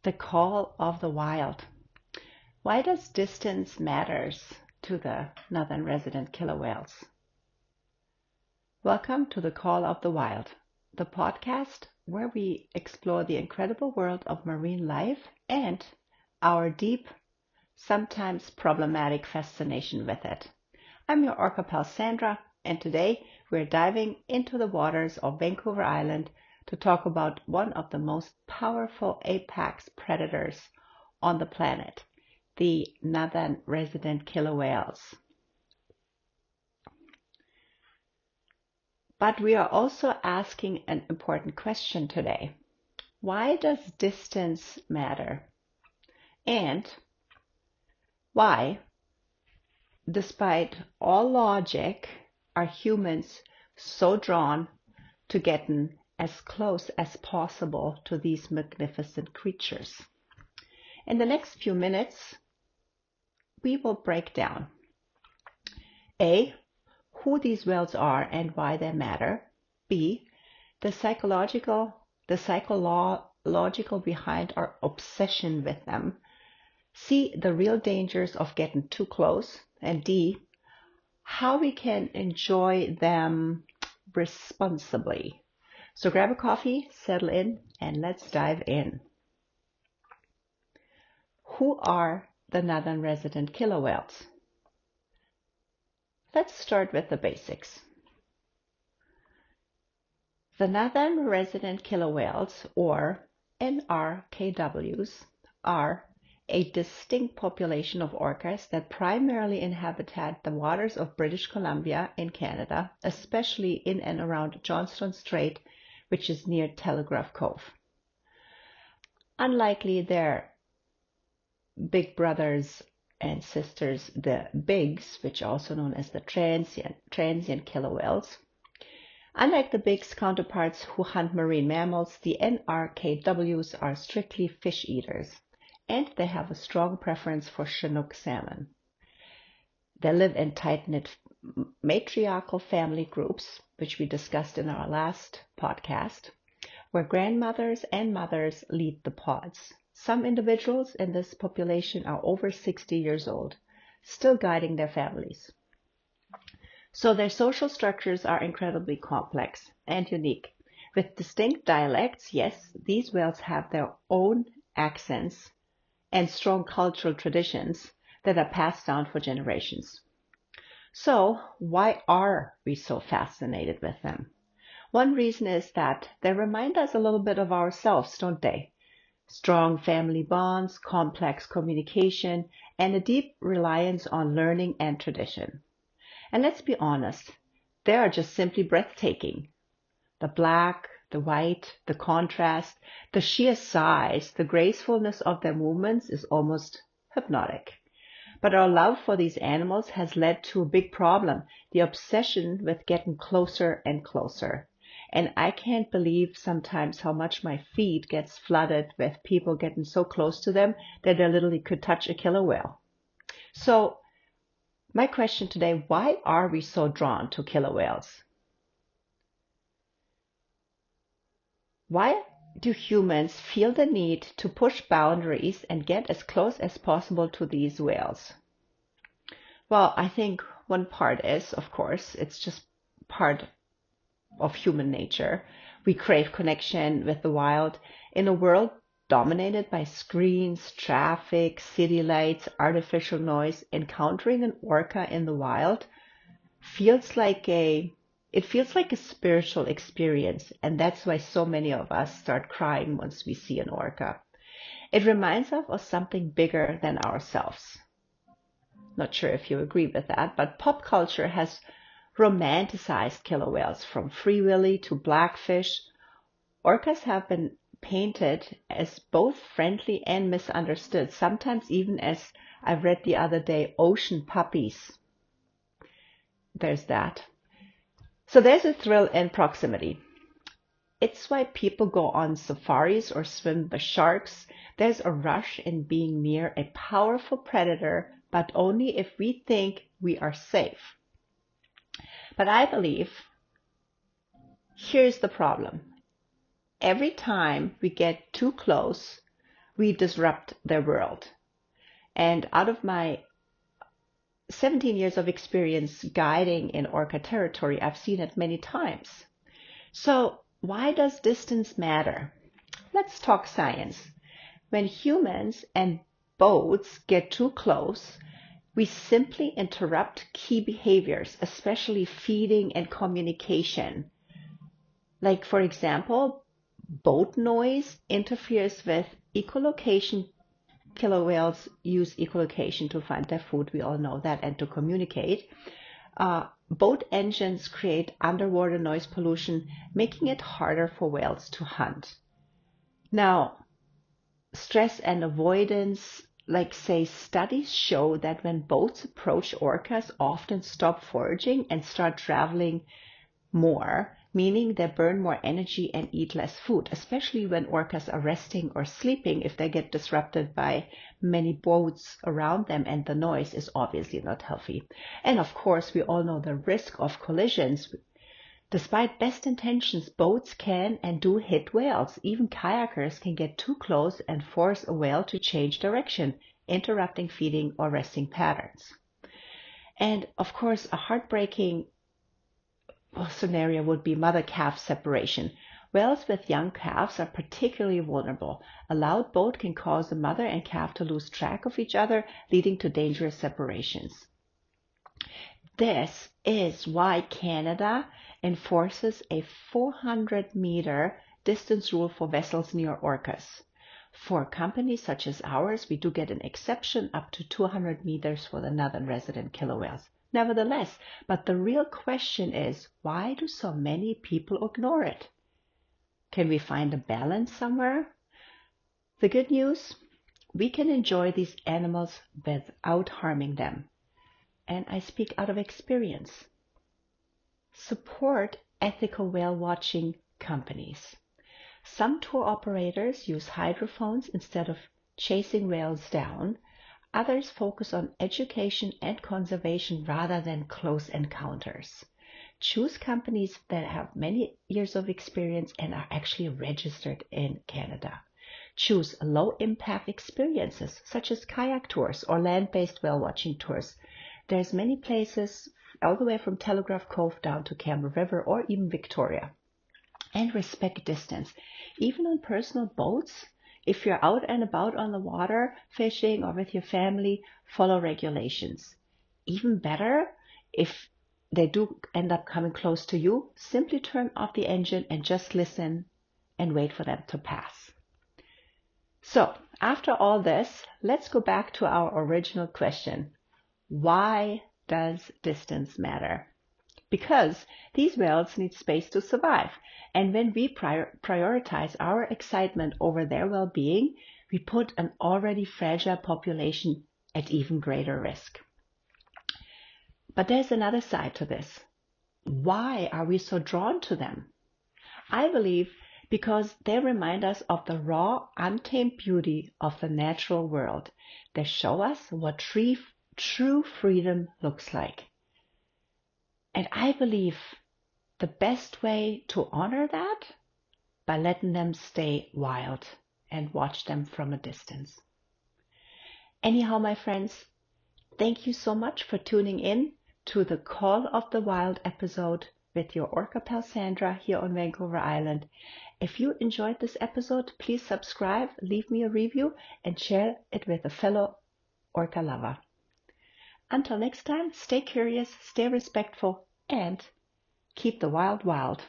The call of the wild. Why does distance matters to the northern resident killer whales? Welcome to the Call of the Wild, the podcast where we explore the incredible world of marine life and our deep, sometimes problematic fascination with it. I'm your Orca pal Sandra, and today we're diving into the waters of Vancouver Island to talk about one of the most powerful apex predators on the planet, the northern resident killer whales. But we are also asking an important question today. Why does distance matter? And why, despite all logic, are humans so drawn to getting as close as possible to these magnificent creatures? In the next few minutes, we will break down A, who these whales are and why they matter. B, the psychological behind our obsession with them. C, the real dangers of getting too close. And D, how we can enjoy them responsibly. So grab a coffee, settle in, and let's dive in. Who are the northern resident killer whales? Let's start with the basics. The northern resident killer whales, or NRKWs, are a distinct population of orcas that primarily inhabit the waters of British Columbia in Canada, especially in and around Johnstone Strait, which is near Telegraph Cove. Unlikely their big brothers and sisters, the bigs, which are also known as the transient killer whales. Unlike the bigs counterparts who hunt marine mammals, the NRKWs are strictly fish eaters, and they have a strong preference for Chinook salmon. They live in tight-knit matriarchal family groups, which we discussed in our last podcast, where grandmothers and mothers lead the pods. Some individuals in this population are over 60 years old, still guiding their families. So their social structures are incredibly complex and unique. With distinct dialects, yes, these whales have their own accents and strong cultural traditions that are passed down for generations. So why are we so fascinated with them? One reason is that they remind us a little bit of ourselves, don't they? Strong family bonds, complex communication, and a deep reliance on learning and tradition. And let's be honest, they are just simply breathtaking. The black, the white, the contrast, the sheer size, the gracefulness of their movements is almost hypnotic. But our love for these animals has led to a big problem, the obsession with getting closer and closer. And I can't believe sometimes how much my feed gets flooded with people getting so close to them that they literally could touch a killer whale. So my question today, why are we so drawn to killer whales? Why do humans feel the need to push boundaries and get as close as possible to these whales? Well, I think one part is, of course, it's just part of human nature. We crave connection with the wild in a world dominated by screens, traffic, city lights, artificial noise. Encountering an orca in the wild feels like a spiritual experience, and that's why so many of us start crying once we see an orca. It reminds us of something bigger than ourselves. Not sure if you agree with that, but pop culture has romanticized killer whales. From Free Willy to Blackfish, orcas have been painted as both friendly and misunderstood, sometimes even, as I read the other day, ocean puppies. There's that. So there's a thrill in proximity. It's why people go on safaris or swim with sharks. There's a rush in being near a powerful predator, but only if we think we are safe. But I believe here's the problem. Every time we get too close, we disrupt their world. And out of my 17 years of experience guiding in orca territory, I've seen it many times. So why does distance matter? Let's talk science. When humans and boats get too close, we simply interrupt key behaviors, especially feeding and communication. Like, for example, boat noise interferes with echolocation. Killer whales use echolocation to find their food, we all know that, and to communicate. Boat engines create underwater noise pollution, making it harder for whales to hunt. Now, stress and avoidance, like say studies show that when boats approach orcas, often stop foraging and start traveling more, meaning they burn more energy and eat less food, especially when orcas are resting or sleeping. If they get disrupted by many boats around them, and the noise is obviously not healthy. And of course, we all know the risk of collisions. Despite best intentions, boats can and do hit whales. Even kayakers can get too close and force a whale to change direction, interrupting feeding or resting patterns. And of course, a heartbreaking scenario would be mother-calf separation. Whales with young calves are particularly vulnerable. A loud boat can cause the mother and calf to lose track of each other, leading to dangerous separations. This is why Canada enforces a 400-meter distance rule for vessels near orcas. For companies such as ours, we do get an exception up to 200 meters for the northern resident killer whales. Nevertheless, but the real question is, why do so many people ignore it? Can we find a balance somewhere? The good news, we can enjoy these animals without harming them. And I speak out of experience. Support ethical whale watching companies. Some tour operators use hydrophones instead of chasing whales down. Others focus on education and conservation rather than close encounters. Choose companies that have many years of experience and are actually registered in Canada. Choose low-impact experiences such as kayak tours or land-based whale watching tours. There's many places all the way from Telegraph Cove down to Campbell River or even Victoria. And respect distance. Even on personal boats, if you're out and about on the water, fishing or with your family, follow regulations. Even better, if they do end up coming close to you, simply turn off the engine and just listen and wait for them to pass. So, after all this, let's go back to our original question. Why does distance matter? Because these whales need space to survive. And when we prioritize our excitement over their well-being, we put an already fragile population at even greater risk. But there's another side to this. Why are we so drawn to them? I believe because they remind us of the raw, untamed beauty of the natural world. They show us what true freedom looks like. And I believe the best way to honor that, by letting them stay wild and watch them from a distance. Anyhow, my friends, thank you so much for tuning in to the Call of the Wild episode with your Orca pal Sandra here on Vancouver Island. If you enjoyed this episode, please subscribe, leave me a review, and share it with a fellow orca lover. Until next time, stay curious, stay respectful, and keep the wild wild.